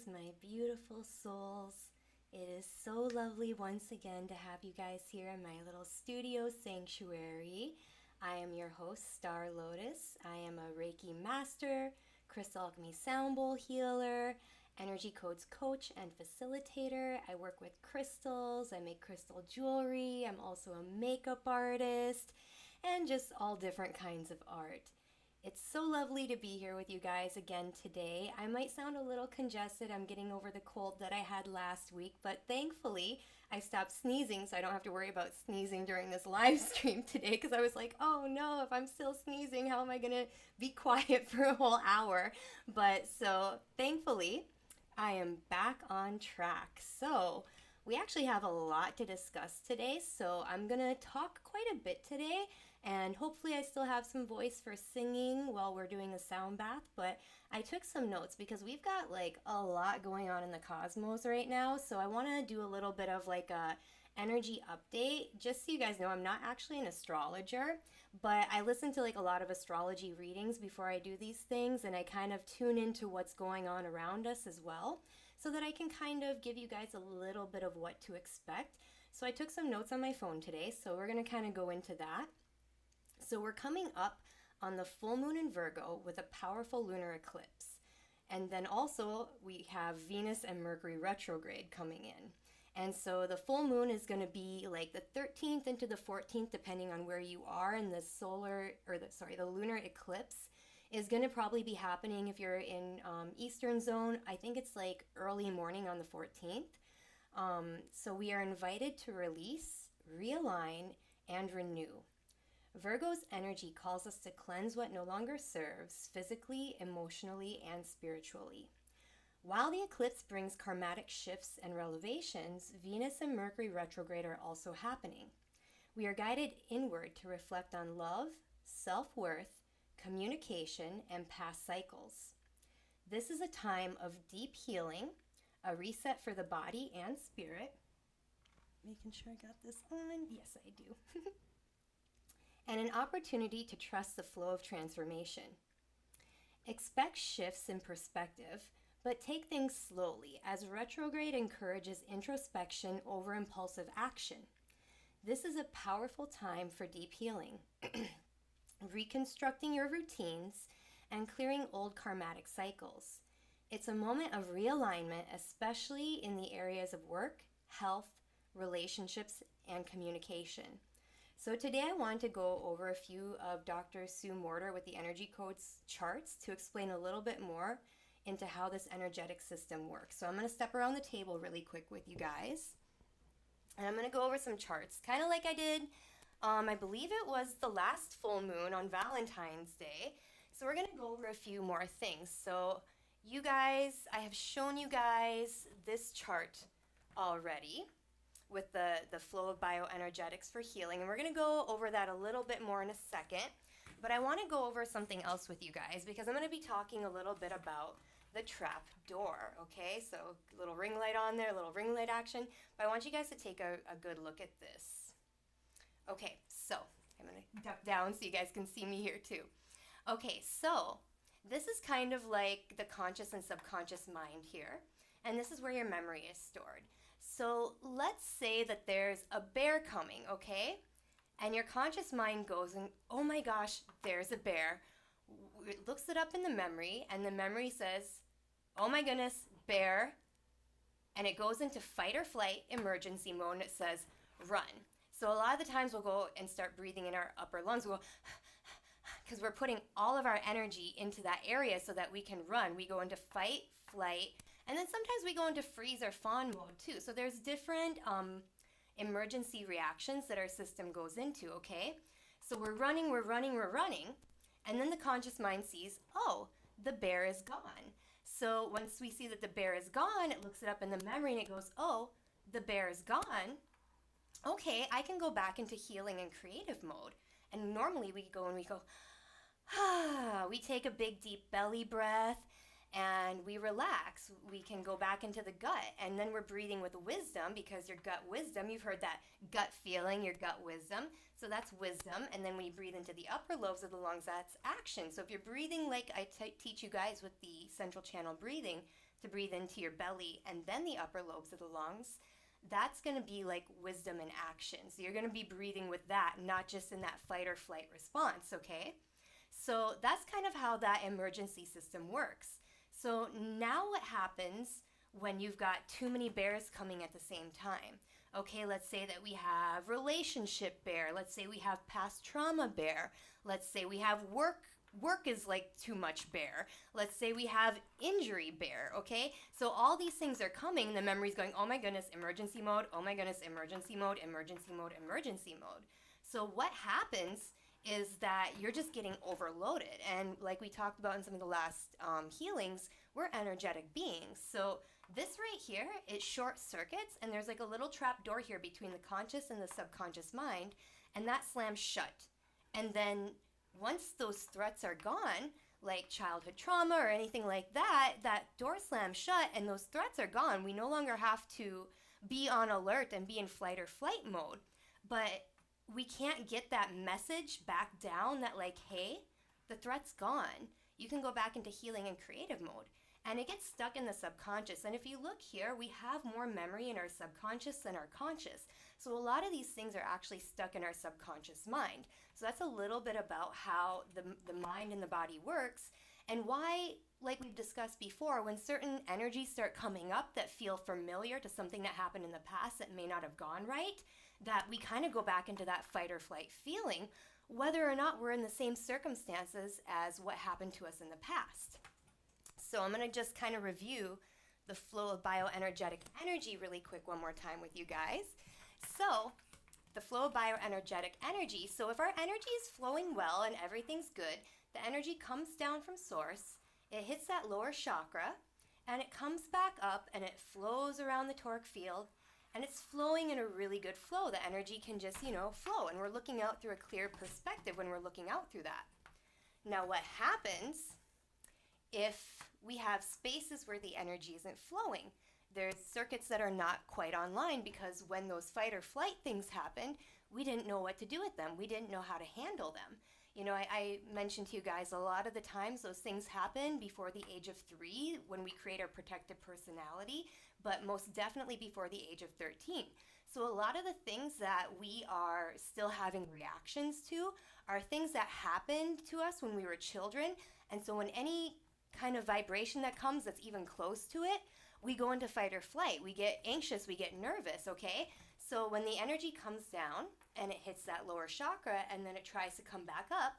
Greetings, my beautiful souls. It is so lovely once again to have you guys here in my little studio sanctuary. I am your host, Star Lotus. I am a Reiki master, crystal alchemy sound bowl healer, energy codes coach and facilitator. I work with crystals, I make crystal jewelry, I'm also a makeup artist, and just all different kinds of art. It's so lovely to be here with you guys again today. I might sound a little congested. I'm getting over the cold that I had last week, but thankfully I stopped sneezing so I don't have to worry about sneezing during this live stream today because I was like, oh no, if I'm still sneezing, how am I going to be quiet for a whole hour? But so thankfully I am back on track. So we actually have a lot to discuss today, so I'm gonna talk quite a bit today, and hopefully I still have some voice for singing while we're doing a sound bath, but I took some notes because we've got like a lot going on in the cosmos right now, so I want to do a little bit of like a energy update. Just so you guys know, I'm not actually an astrologer, but I listen to like a lot of astrology readings before I do these things, and I kind of tune into what's going on around us as well, so that I can kind of give you guys a little bit of what to expect. So I took some notes on my phone today, so we're going to kind of go into that. So we're coming up on the full moon in Virgo with a powerful lunar eclipse. And then also we have Venus and Mercury Retrograde coming in. And so the full moon is going to be like the 13th into the 14th, depending on where you are, and the lunar eclipse is going to probably be happening if you're in Eastern Zone. I think it's like early morning on the 14th. So we are invited to release, realign, and renew. Virgo's energy calls us to cleanse what no longer serves, physically, emotionally, and spiritually. While the eclipse brings karmatic shifts and revelations, Venus and Mercury retrograde are also happening. We are guided inward to reflect on love, self-worth, communication, and past cycles. This is a time of deep healing, a reset for the body and spirit. Making sure I got this on. Yes, I do. And an opportunity to trust the flow of transformation. Expect shifts in perspective, but take things slowly, as retrograde encourages introspection over impulsive action. This is a powerful time for deep healing, reconstructing your routines, and clearing old karmatic cycles. It's a moment of realignment, especially in the areas of work, health, relationships, and communication. So today I want to go over a few of Dr. Sue Morter with the Energy Codes charts to explain a little bit more into how this energetic system works. So I'm going to step around the table really quick with you guys. And I'm going to go over some charts, kind of like I did, I believe it was the last full moon on Valentine's Day. So we're going to go over a few more things. So you guys, I have shown you guys this chart already with the flow of bioenergetics for healing. And we're going to go over that a little bit more in a second. But I want to go over something else with you guys because I'm going to be talking a little bit about the trap door, okay? So a little ring light on there, a little ring light action. But I want you guys to take a good look at this. Okay, so I'm going to duck down so you guys can see me here too. Okay, so this is kind of like the conscious and subconscious mind here. And this is where your memory is stored. So let's say that there's a bear coming, okay? And your conscious mind goes and, oh my gosh, there's a bear. It looks it up in the memory, and the memory says, oh my goodness, bear. And it goes into fight or flight emergency mode, and it says, run. So a lot of the times we'll go and start breathing in our upper lungs. We'll go, because we're putting all of our energy into that area so that we can run. We go into fight, flight, and then sometimes we go into freeze or fawn mode too. So there's different emergency reactions that our system goes into, okay? So we're running, and then the conscious mind sees, oh, the bear is gone. So once we see that the bear is gone, it looks it up in the memory and it goes, oh, the bear is gone. Okay, I can go back into healing and creative mode. And normally we go, we take a big deep belly breath, and we relax. We can go back into the gut, and then we're breathing with wisdom, because your gut wisdom, you've heard that gut feeling, your gut wisdom. So that's wisdom. And then when you breathe into the upper lobes of the lungs, that's action. So if you're breathing like I teach you guys with the central channel breathing, to breathe into your belly and then the upper lobes of the lungs, that's going to be like wisdom in action. So you're going to be breathing with that, not just in that fight or flight response, okay? So that's kind of how that emergency system works. So now what happens when you've got too many bears coming at the same time? Okay, let's say that we have relationship bear. Let's say we have past trauma bear. Let's say we have work is like too much bear. Let's say we have injury bear, okay? So all these things are coming, the memory's going, oh my goodness, emergency mode, oh my goodness, emergency mode, emergency mode, emergency mode. So what happens is that you're just getting overloaded. And like we talked about in some of the last healings, we're energetic beings. So this right here, it short circuits, and there's like a little trap door here between the conscious and the subconscious mind, and that slams shut. And then once those threats are gone, like childhood trauma or anything like that, that door slams shut and those threats are gone. We no longer have to be on alert and be in flight or flight mode. But we can't get that message back down that like, hey, the threat's gone. You can go back into healing and creative mode. And it gets stuck in the subconscious. And if you look here, we have more memory in our subconscious than our conscious. So a lot of these things are actually stuck in our subconscious mind. So that's a little bit about how the mind and the body works, and why, like we've discussed before, when certain energies start coming up that feel familiar to something that happened in the past that may not have gone right, that we kind of go back into that fight or flight feeling, whether or not we're in the same circumstances as what happened to us in the past. So I'm going to just kind of review the flow of bioenergetic energy really quick one more time with you guys. So the flow of bioenergetic energy. So if our energy is flowing well and everything's good, the energy comes down from source, it hits that lower chakra, and it comes back up and it flows around the toric field, and it's flowing in a really good flow. The energy can just, flow, and we're looking out through a clear perspective when we're looking out through that. Now what happens if we have spaces where the energy isn't flowing? There's circuits that are not quite online, because when those fight or flight things happened, we didn't know what to do with them. We didn't know how to handle them. I mentioned to you guys, a lot of the times those things happen before the age of 3 when we create our protective personality, but most definitely before the age of 13. So a lot of the things that we are still having reactions to are things that happened to us when we were children. And so when any kind of vibration that comes that's even close to it, we go into fight or flight. We get anxious, we get nervous, okay? So when the energy comes down and it hits that lower chakra and then it tries to come back up,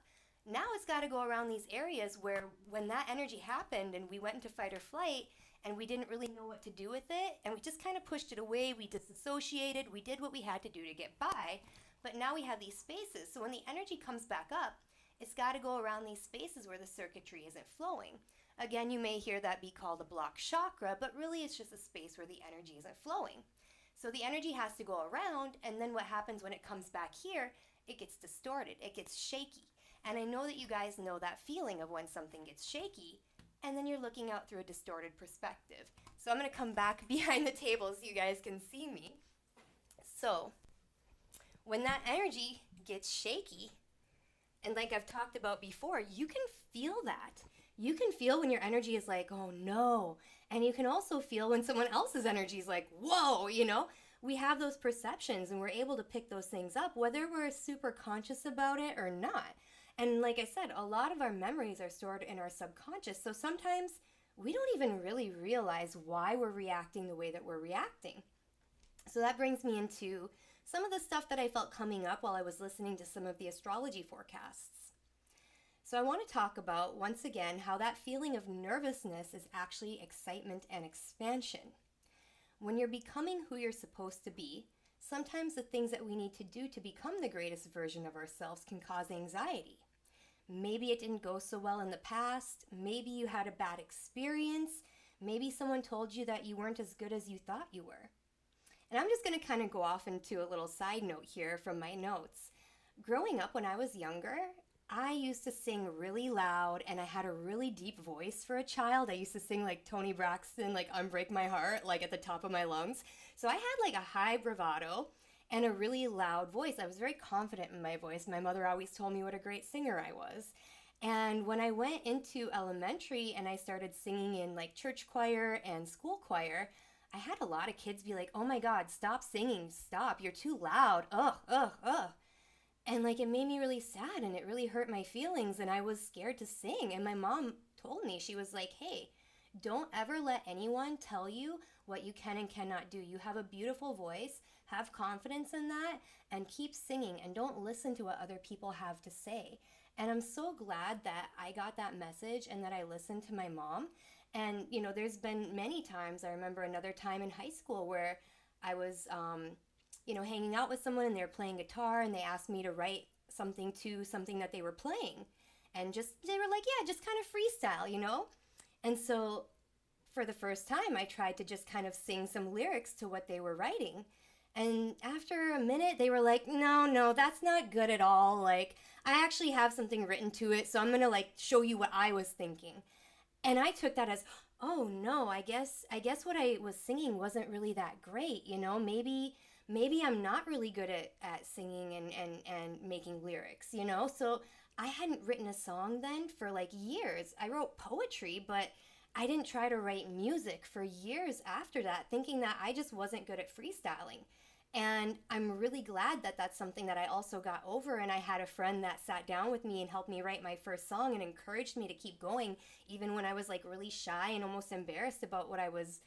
now it's got to go around these areas where when that energy happened and we went into fight or flight and we didn't really know what to do with it, and we just kind of pushed it away, we disassociated, we did what we had to do to get by, but now we have these spaces. So when the energy comes back up, it's got to go around these spaces where the circuitry isn't flowing. Again, you may hear that be called a blocked chakra, but really it's just a space where the energy isn't flowing. So the energy has to go around, and then what happens when it comes back here, it gets distorted, it gets shaky. And I know that you guys know that feeling of when something gets shaky, and then you're looking out through a distorted perspective. So I'm going to come back behind the table so you guys can see me. So when that energy gets shaky, and like I've talked about before, you can feel that. You can feel when your energy is like, oh no. And you can also feel when someone else's energy is like, whoa, We have those perceptions, and we're able to pick those things up, whether we're super conscious about it or not. And like I said, a lot of our memories are stored in our subconscious. So sometimes we don't even really realize why we're reacting the way that we're reacting. So that brings me into some of the stuff that I felt coming up while I was listening to some of the astrology forecasts. So I want to talk about, once again, how that feeling of nervousness is actually excitement and expansion. When you're becoming who you're supposed to be, sometimes the things that we need to do to become the greatest version of ourselves can cause anxiety. Maybe it didn't go so well in the past. Maybe you had a bad experience. Maybe someone told you that you weren't as good as you thought you were. And I'm just going to kind of go off into a little side note here from my notes. Growing up when I was younger, I used to sing really loud and I had a really deep voice for a child. I used to sing like Tony Braxton, like Unbreak My Heart, like at the top of my lungs. So I had like a high bravado and a really loud voice. I was very confident in my voice. My mother always told me what a great singer I was. And when I went into elementary and I started singing in like church choir and school choir, I had a lot of kids be like, "Oh my God, stop singing, stop, you're too loud, ugh, ugh, ugh." And like it made me really sad and it really hurt my feelings and I was scared to sing. And my mom told me, she was like, "Hey, don't ever let anyone tell you what you can and cannot do. You have a beautiful voice, have confidence in that, and keep singing and don't listen to what other people have to say." And I'm so glad that I got that message and that I listened to my mom. And, there's been many times. I remember another time in high school where I was, hanging out with someone and they were playing guitar and they asked me to write something to something that they were playing. And they were like, yeah, just kind of freestyle. And so for the first time, I tried to just kind of sing some lyrics to what they were writing. And after a minute, they were like, no, no, that's not good at all. Like, I actually have something written to it, so I'm going to like show you what I was thinking. And I took that as, oh no, I guess what I was singing wasn't really that great. Maybe I'm not really good at singing and making lyrics. So I hadn't written a song then for like years. I wrote poetry, but I didn't try to write music for years after that, thinking that I just wasn't good at freestyling. And I'm really glad that that's something that I also got over. And I had a friend that sat down with me and helped me write my first song and encouraged me to keep going, even when I was like really shy and almost embarrassed about what I was,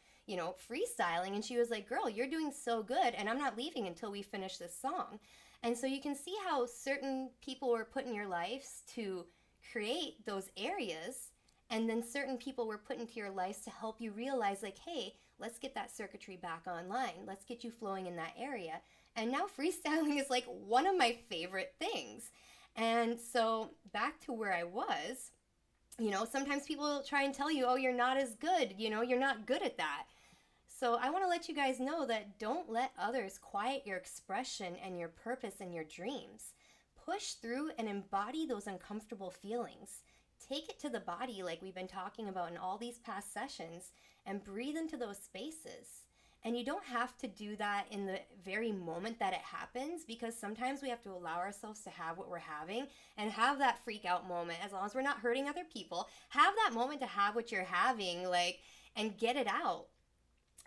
freestyling. And she was like, "Girl, you're doing so good. And I'm not leaving until we finish this song." And so you can see how certain people were put in your lives to create those areas. And then certain people were put into your lives to help you realize, like, hey, let's get that circuitry back online. Let's get you flowing in that area. And now freestyling is like one of my favorite things. And so back to where I was, sometimes people try and tell you, oh, you're not as good, you're not good at that. So I want to let you guys know that don't let others quiet your expression and your purpose and your dreams. Push through and embody those uncomfortable feelings. Take it to the body like we've been talking about in all these past sessions and breathe into those spaces. And you don't have to do that in the very moment that it happens, because sometimes we have to allow ourselves to have what we're having and have that freak out moment. As long as we're not hurting other people, have that moment to have what you're having, like, and get it out.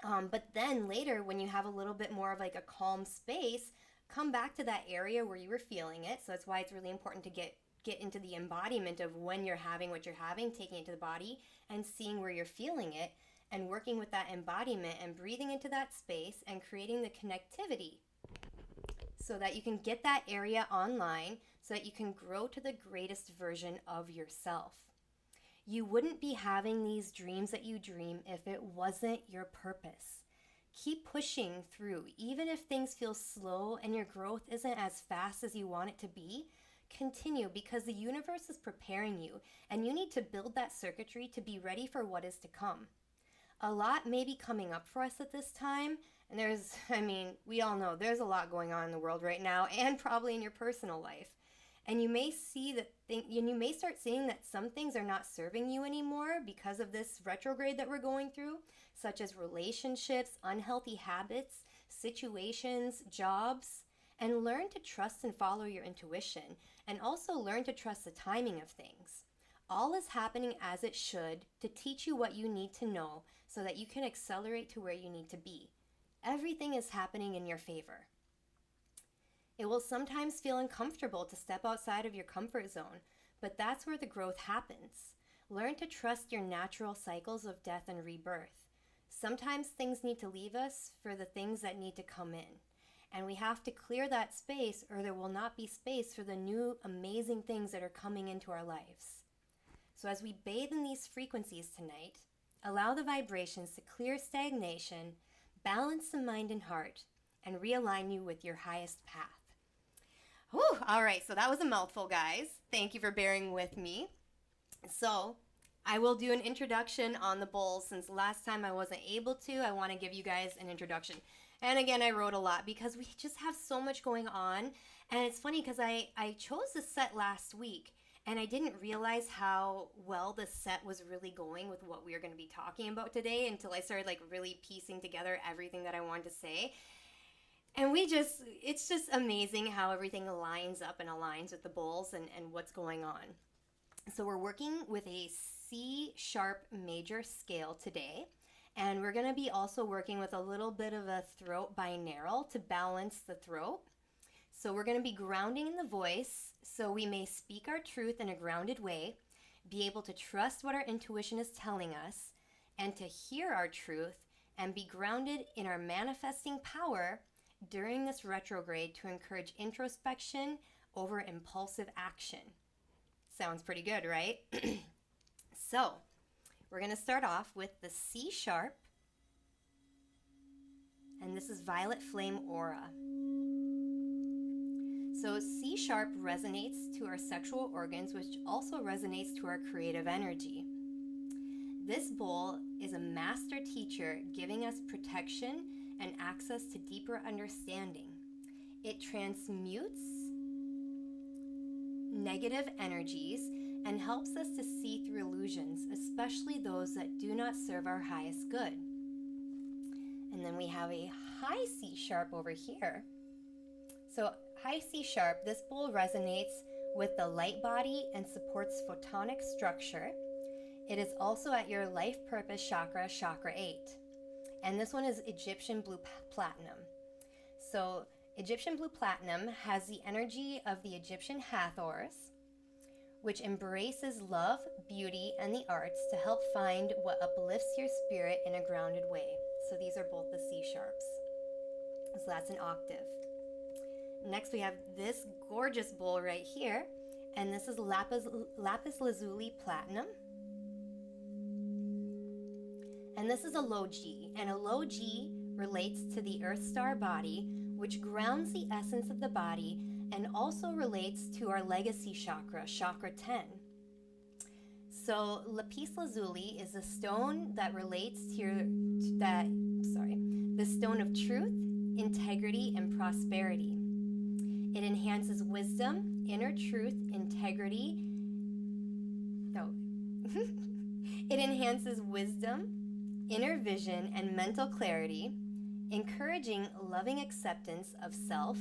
But then later, when you have a little bit more of like a calm space, come back to that area where you were feeling it. So that's why it's really important to get into the embodiment of when you're having what you're having, taking it to the body and seeing where you're feeling it and working with that embodiment and breathing into that space and creating the connectivity so that you can get that area online so that you can grow to the greatest version of yourself. You wouldn't be having these dreams that you dream if it wasn't your purpose. Keep pushing through, even if things feel slow and your growth isn't as fast as you want it to be. Continue, because the universe is preparing you and you need to build that circuitry to be ready for what is to come. A lot may be coming up for us at this time, and we all know there's a lot going on in the world right now and probably in your personal life. And you may start seeing that some things are not serving you anymore because of this retrograde that we're going through, such as relationships, unhealthy habits, situations, jobs. And learn to trust and follow your intuition, and also learn to trust the timing of things. All is happening as it should to teach you what you need to know so that you can accelerate to where you need to be. Everything is happening in your favor. It will sometimes feel uncomfortable to step outside of your comfort zone, but that's where the growth happens. Learn to trust your natural cycles of death and rebirth. Sometimes things need to leave us for the things that need to come in. And we have to clear that space, or there will not be space for the new amazing things that are coming into our lives. So as we bathe in these frequencies tonight, allow the vibrations to clear stagnation, balance the mind and heart, and realign you with your highest path. Whew, all right, so that was a mouthful, guys. Thank you for bearing with me. So I will do an introduction on the bowls. Since last time I wasn't able to, I want to give you guys an introduction. And again, I wrote a lot because we just have so much going on. And it's funny because I chose this set last week. And I didn't realize how well the set was really going with what we were going to be talking about today until I started like really piecing together everything that I wanted to say. And it's just amazing how everything aligns up and aligns with the bulls and what's going on. So we're working with a C sharp major scale today. And we're going to be also working with a little bit of a throat binaural to balance the throat. So we're going to be grounding in the voice so we may speak our truth in a grounded way, be able to trust what our intuition is telling us, and to hear our truth and be grounded in our manifesting power during this retrograde to encourage introspection over impulsive action. Sounds pretty good, right? So, we're going to start off with the C sharp, and this is Violet Flame Aura. So C sharp resonates to our sexual organs, which also resonates to our creative energy. This bowl is a master teacher giving us protection and access to deeper understanding. It transmutes negative energies and helps us to see through illusions, especially those that do not serve our highest good. And then we have a high C sharp over here. So high C sharp, this bowl resonates with the light body and supports photonic structure. It is also at your life purpose chakra, chakra 8. And this one is Egyptian blue platinum. So Egyptian blue platinum has the energy of the Egyptian Hathors, which embraces love, beauty, and the arts to help find what uplifts your spirit in a grounded way. So these are both the C sharps. So that's an octave. Next we have this gorgeous bowl right here, and this is lapis lazuli platinum. And this is a low G, and a low G relates to the Earth star body, which grounds the essence of the body and also relates to our legacy chakra, chakra 10. So lapis lazuli is a stone that relates to the stone of truth, integrity, and prosperity. It enhances wisdom, inner truth, integrity. It enhances wisdom, inner vision, and mental clarity, encouraging loving acceptance of self,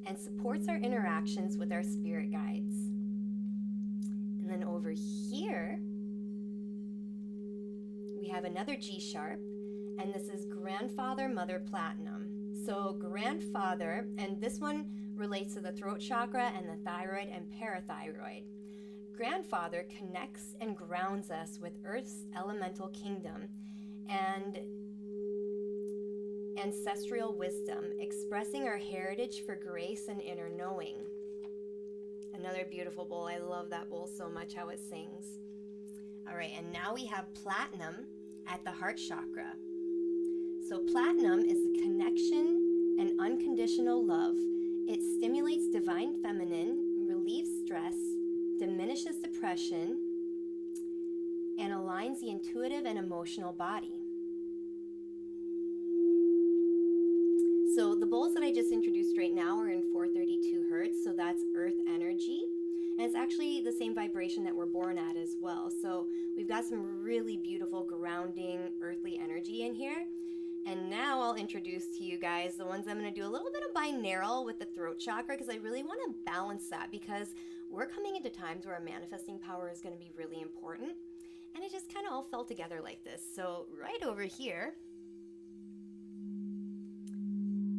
and supports our interactions with our spirit guides. And then over here, we have another G sharp, and this is Grandfather Mother Platinum. So grandfather, and this one relates to the throat chakra and the thyroid and parathyroid. Grandfather connects and grounds us with Earth's elemental kingdom and ancestral wisdom, expressing our heritage for grace and inner knowing. Another beautiful bowl. I love that bowl so much, how it sings. All right, and now we have platinum at the heart chakra. So platinum is the connection and unconditional love. It stimulates divine feminine, relieves stress, diminishes depression, and aligns the intuitive and emotional body. So the bowls that I just introduced right now are in 432 hertz, so that's earth energy. And it's actually the same vibration that we're born at as well. So we've got some really beautiful grounding earthly energy in here. And now I'll introduce to you guys the ones I'm going to do a little bit of binaural with the throat chakra, because I really want to balance that, because we're coming into times where our manifesting power is going to be really important. And it just kind of all fell together like this. So right over here,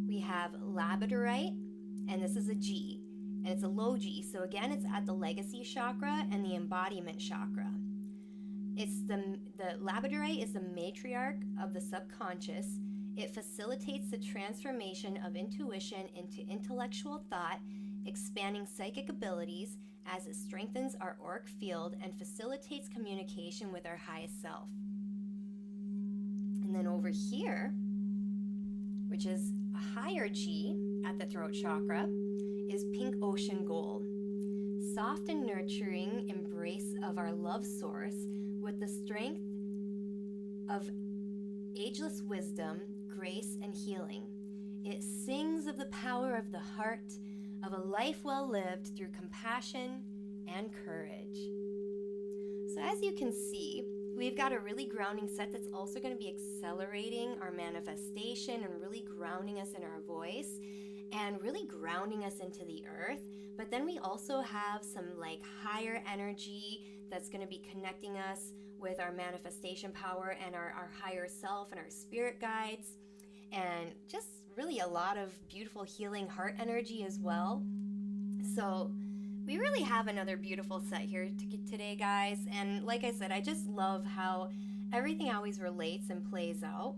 we have labradorite, and this is a G, and it's a low G. So again, it's at the legacy chakra and the embodiment chakra. It's the labradorite is the matriarch of the subconscious. It facilitates the transformation of intuition into intellectual thought, expanding psychic abilities as it strengthens our auric field and facilitates communication with our highest self. And then over here, which is a higher G at the throat chakra, is pink ocean gold. Soft and nurturing embrace of our love source with the strength of ageless wisdom, grace, and healing. It sings of the power of the heart, of a life well lived through compassion, and courage. So as you can see, we've got a really grounding set that's also going to be accelerating our manifestation and really grounding us in our voice and really grounding us into the earth. But then we also have some like higher energy that's going to be connecting us with our manifestation power and our higher self and our spirit guides, and just really a lot of beautiful healing heart energy as well. So we really have another beautiful set here today, guys. And like I said, I just love how everything always relates and plays out.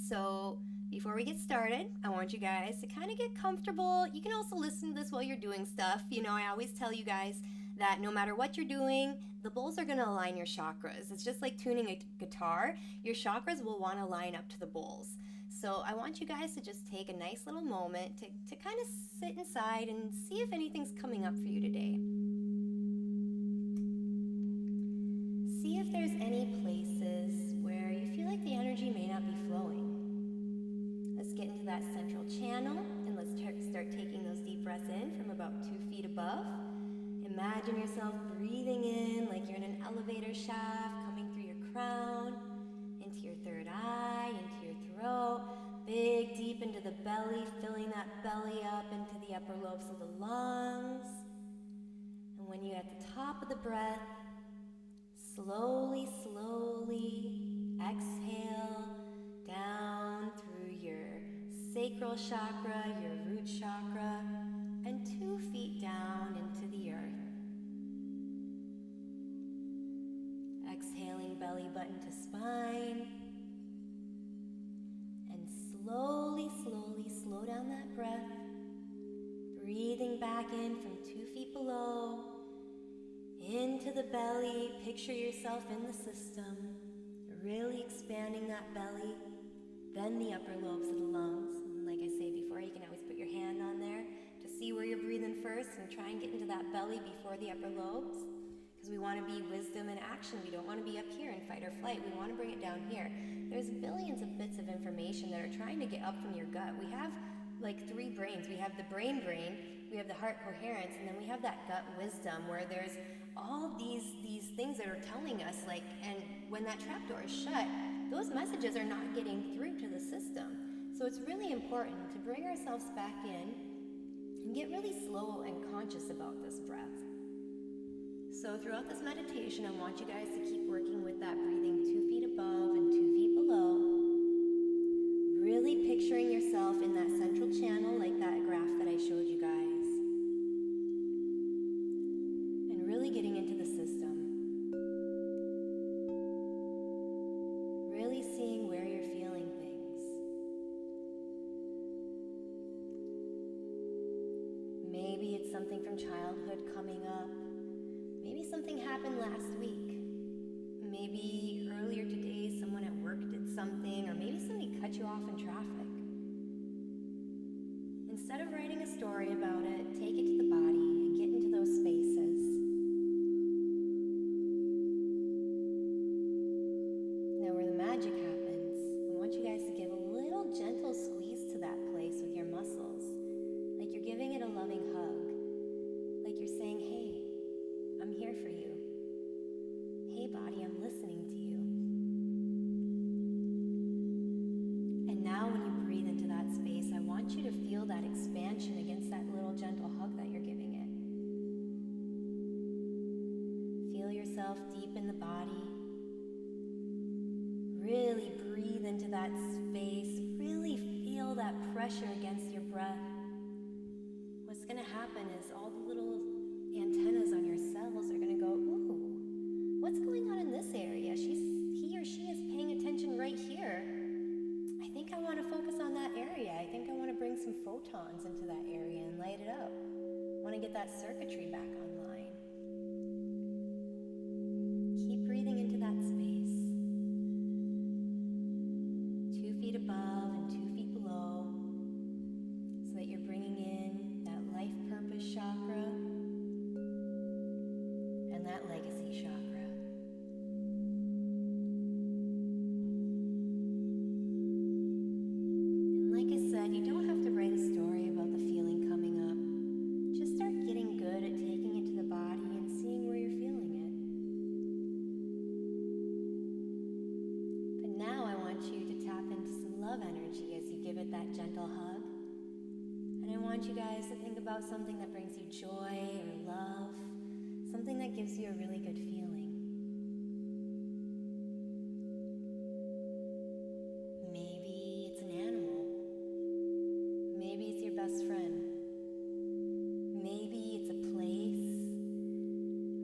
So before we get started, I want you guys to kind of get comfortable. You can also listen to this while you're doing stuff. You know, I always tell you guys that no matter what you're doing, the bowls are going to align your chakras. It's just like tuning a guitar. Your chakras will want to line up to the bowls. So I want you guys to just take a nice little moment to kind of sit inside and see if anything's coming up for you today. See if there's any places where you feel like the energy may not be flowing. Let's get into that central channel and let's start taking those deep breaths in from about 2 feet above. Imagine yourself breathing in like you're in an elevator shaft, coming through your crown, into your third eye, into your throat, big deep into the belly, filling that belly up into the upper lobes of the lungs. And when you're at the top of the breath, slowly exhale down through your sacral chakra, your root chakra, and 2 feet down into the earth. Exhaling belly button to spine. And slowly slow down that breath. Breathing back in from 2 feet below. Into the belly. Picture yourself in the system. Really expanding that belly. Then the upper lobes of the lungs. And like I say before, you can always put your hand on there to see where you're breathing first and try and get into that belly before the upper lobes. Because we want to be wisdom and action. We don't want to be up here in fight or flight. We want to bring it down here. There's billions of bits of information that are trying to get up from your gut. We have like 3 brains. We have the brain, we have the heart coherence, and then we have that gut wisdom where there's all these things that are telling us, like, and when that trapdoor is shut, those messages are not getting through to the system. So it's really important to bring ourselves back in and get really slow and conscious about this breath. So throughout this meditation, I want you guys to keep working with that breathing 2 feet above and 2 feet below. Really picturing yourself in that central channel like that graph that I showed you guys. And really getting into the system. Really seeing where you're feeling things. Maybe it's something from childhood coming up. Maybe something happened last week. Maybe earlier today someone at work did something, or maybe somebody cut you off in traffic. Instead of writing a story about it, take it to the body and get into those spaces. Now where the magic happens, I want you guys to give a little gentle squeeze to that place with your muscles, like you're giving it a loving hug, like you're saying, hey, I'm here for you. Hey body, I'm listening to you. And now when you breathe into that space, I want you to feel that expansion against that little gentle hug that you're giving it. Feel yourself deep in the body. Really breathe into that space. Really feel that pressure against your breath. What's going to happen is all the little antennas on your cells are going to go, ooh, what's going on in this area? He or she is paying attention right here. I think I want to focus on that area. I think I want to bring some photons into that area and light it up. I want to get that circuitry back online. Keep breathing into that space. 2 feet above and 2 feet below, so that you're bringing in that life purpose chakra and that legacy chakra. And like I said, you don't have to write a story about the feeling coming up. Just start getting good at love energy as you give it that gentle hug. And I want you guys to think about something that brings you joy or love, something that gives you a really good feeling. Maybe it's an animal. Maybe it's your best friend. Maybe it's a place.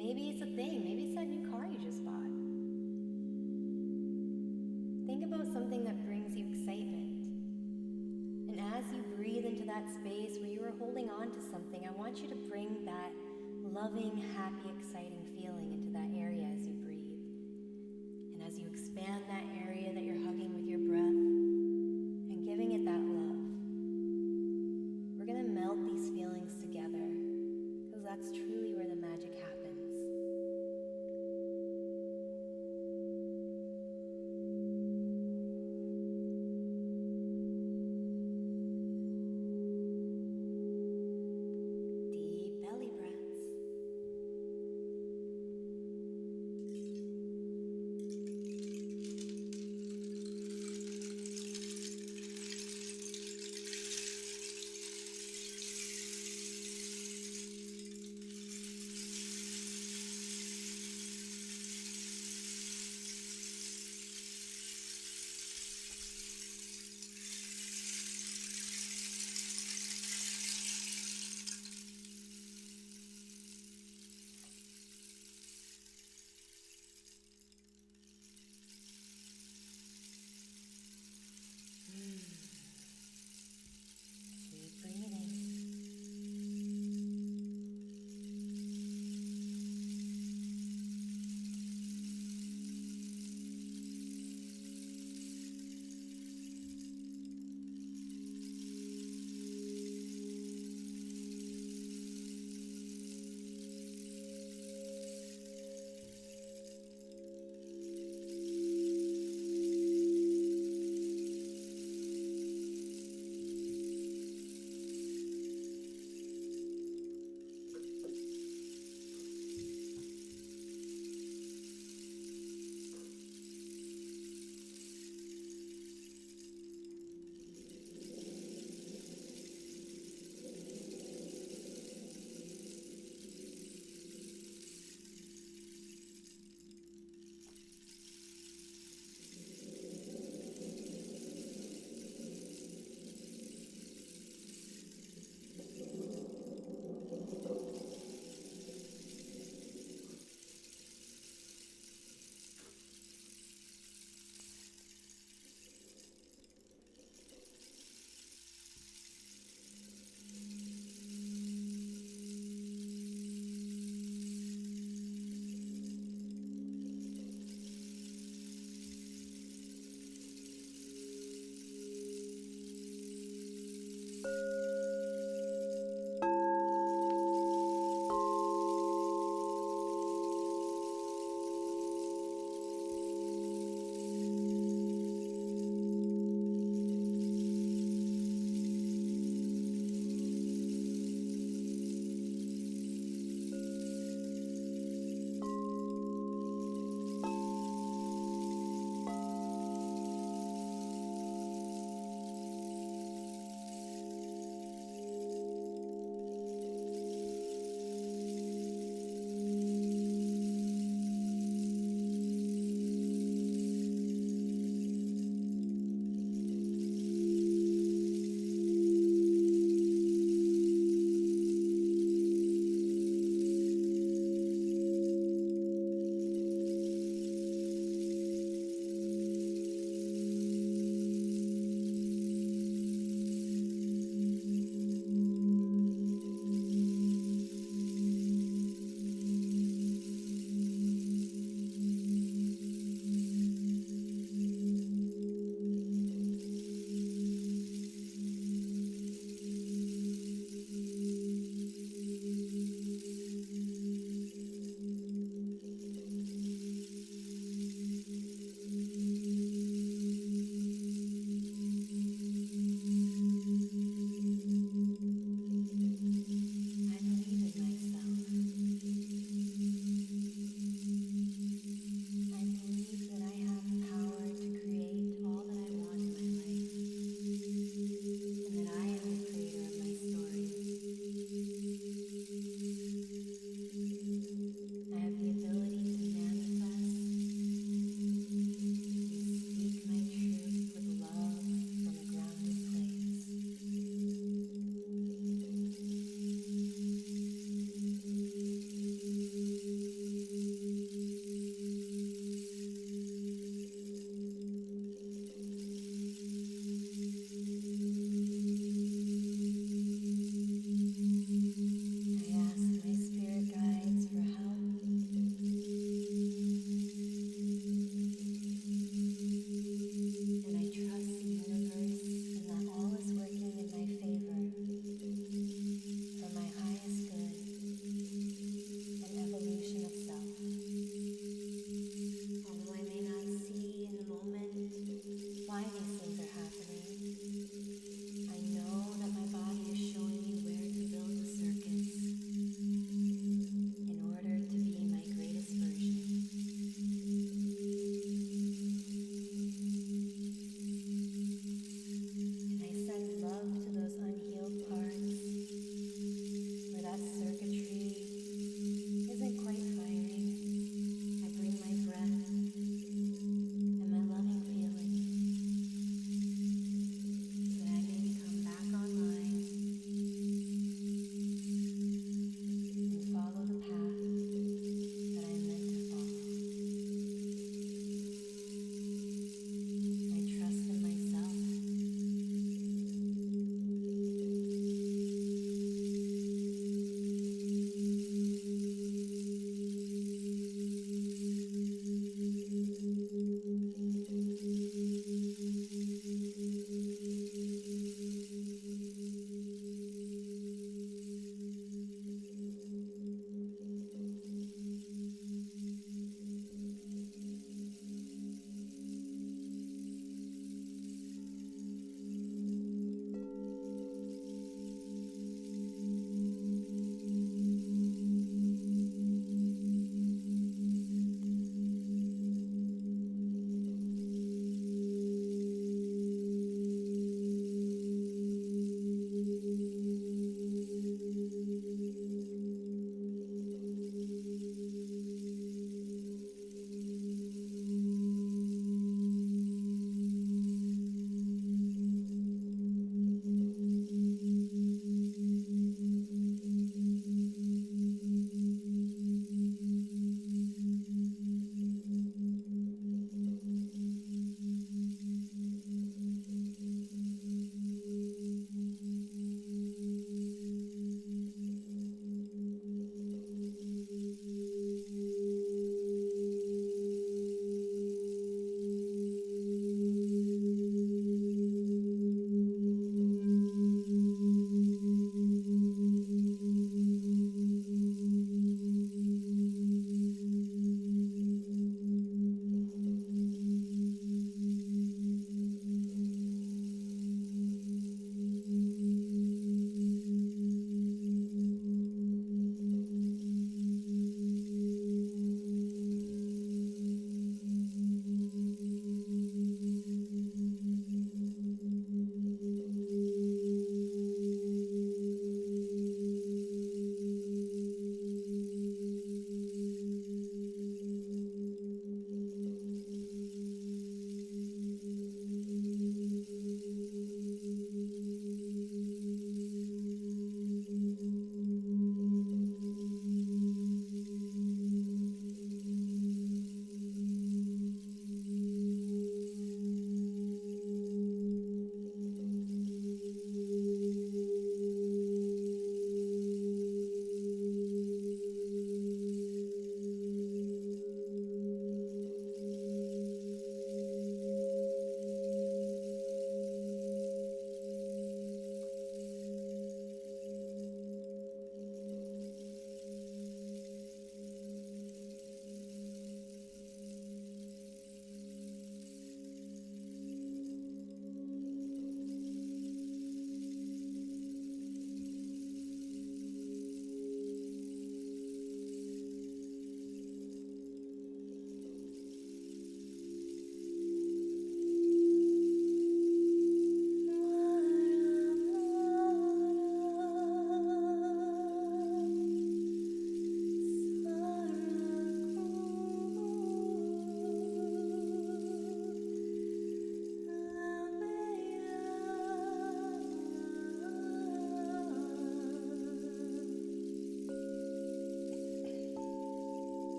Maybe it's a thing. Maybe it's that new car you just bought. Think about something that brings you excitement. And as you breathe into that space where you are holding on to something, I want you to bring that loving, happy, exciting feeling into that area as you breathe. And as you expand that area that you're hugging with your breath and giving it that love, we're going to melt these feelings together, because that's truly where the magic happens.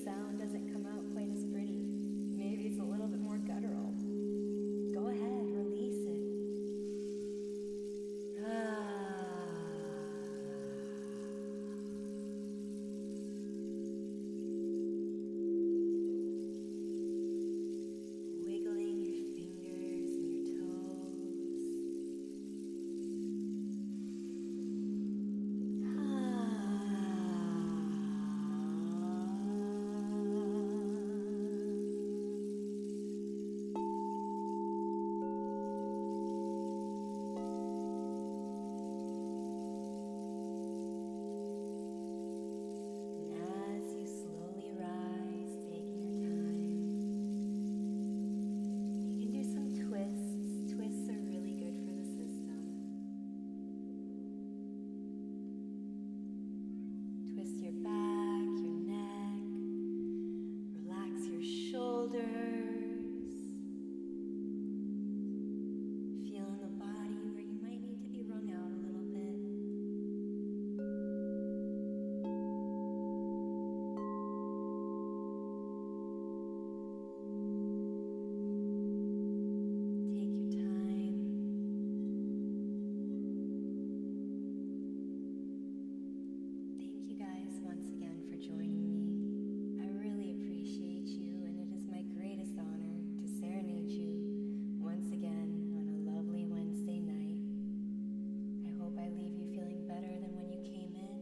sound doesn't come out quite as pretty. Maybe it's a little bit more guttural. Go ahead, release it. Wiggling your fingers and your toes. Twist your back, your neck, relax your shoulders. Feel in the body where you might need to be wrung out a little bit. Take your time. Thank you guys once again for joining me. I really appreciate you, and it is my greatest honor to serenade you once again on a lovely Wednesday night. I hope I leave you feeling better than when you came in.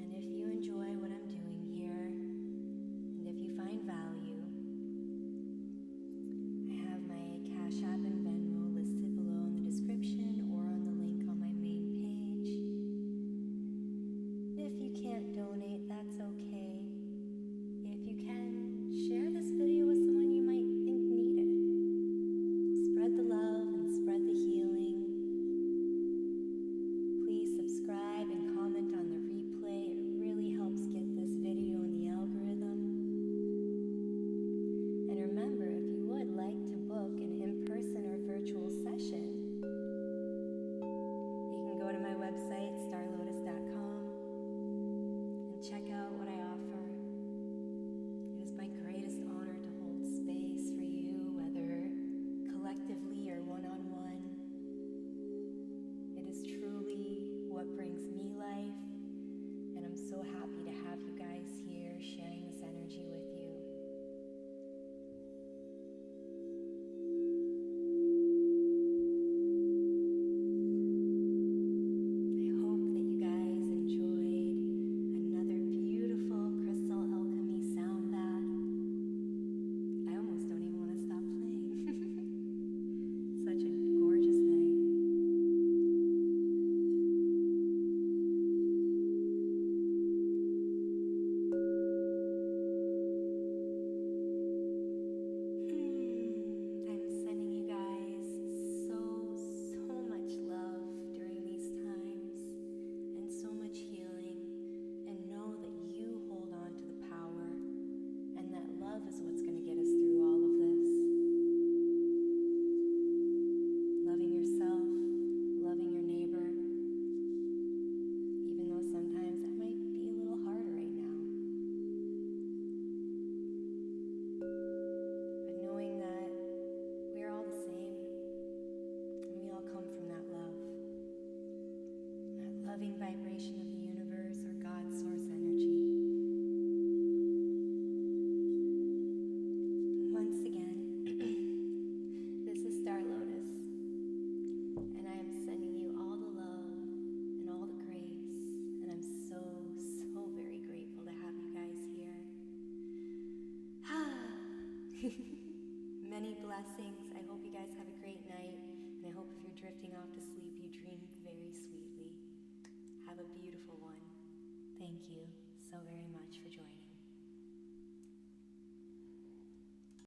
And if you enjoy what I'm doing here, and if you find value, I have my Cash App and Venmo listed below in the description or on the link on my main page. If you can't donate, that's okay. If you can, share this video with someone you might think need it. Spread the love and spread the healing. Please subscribe and comment on the replay. It really helps get this video in the algorithm. And remember, if you would like to book an in-person or virtual session, you can go to my website, starlotus.com, and check out what I offer. It is my greatest honor to hold space for you, whether collectively or one-on-one. It is truly what brings me life, and I'm so happy to have you guys here sharing this energy with you. I hope that you guys enjoyed another beautiful crystal alchemy sound bath. I almost don't even want to stop playing. Such a gorgeous night. I'm sending you guys so much love during these times, and so much healing, and know that you hold on to the power, and that love is what's going to get us through all of this. Loving yourself, loving your neighbor, even though sometimes that might be a little hard right now. But knowing that we're all the same, and we all come from that love, that loving vibration of the universe or God's source energy. Once again, this is Star Lotus, and I am sending you all the love and all the grace, and I'm so very grateful to have you guys here. Many blessings. I hope you guys have a great night, and I hope if you're drifting off to sleep, you dream very sweetly. Have a beautiful one. Thank you so very much for